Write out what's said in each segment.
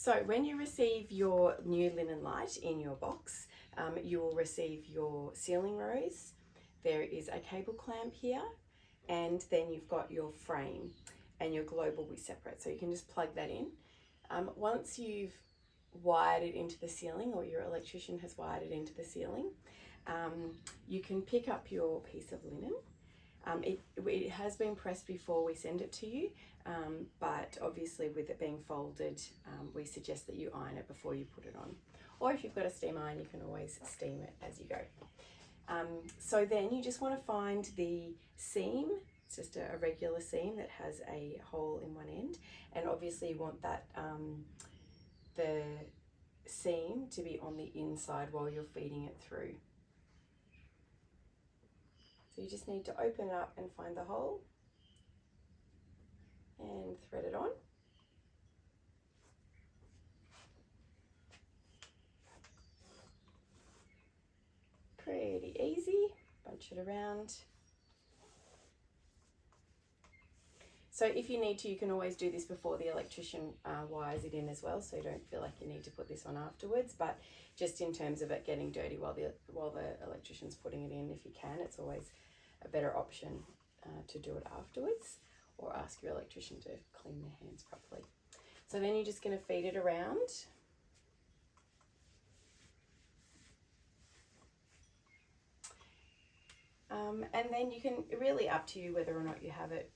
So when you receive your new linen light in your box, you will receive your ceiling rose. There is a cable clamp here, and then you've got your frame, and your globe will be separate. So you can just plug that in. Once you've wired it into the ceiling, or your electrician has wired it into the ceiling, you can pick up your piece of linen. It has been pressed before we send it to you, but obviously with it being folded, we suggest that you iron it before you put it on. Or if you've got a steam iron, you can always steam it as you go. So then you just want to find the seam. It's just a regular seam that has a hole in one end, and obviously you want that the seam to be on the inside while you're feeding it through. So you just need to open it up and find the hole and thread it on. Pretty easy, bunch it around. So if you need to, you can always do this before the electrician wires it in as well, so you don't feel like you need to put this on afterwards. But just in terms of it getting dirty while the electrician's putting it in, if you can, it's always a better option to do it afterwards, or ask your electrician to clean their hands properly. So then you're just going to feed it around. And then you can, really up to you whether or not you have it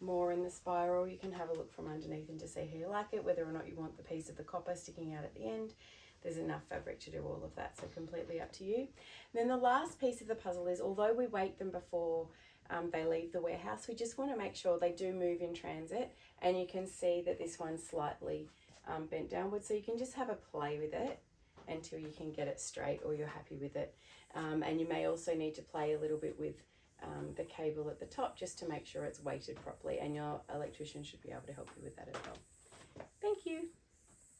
more in the spiral. You can have a look from underneath and just see how you like it, whether or not you want the piece of the copper sticking out at the end. There's enough fabric to do all of that, so completely up to you. And then the last piece of the puzzle is, although we weight them before they leave the warehouse, we just want to make sure they do move in transit, and you can see that this one's slightly bent downwards, so you can just have a play with it until you can get it straight or you're happy with it. And you may also need to play a little bit with the cable at the top just to make sure it's weighted properly, and your electrician should be able to help you with that as well. Thank you.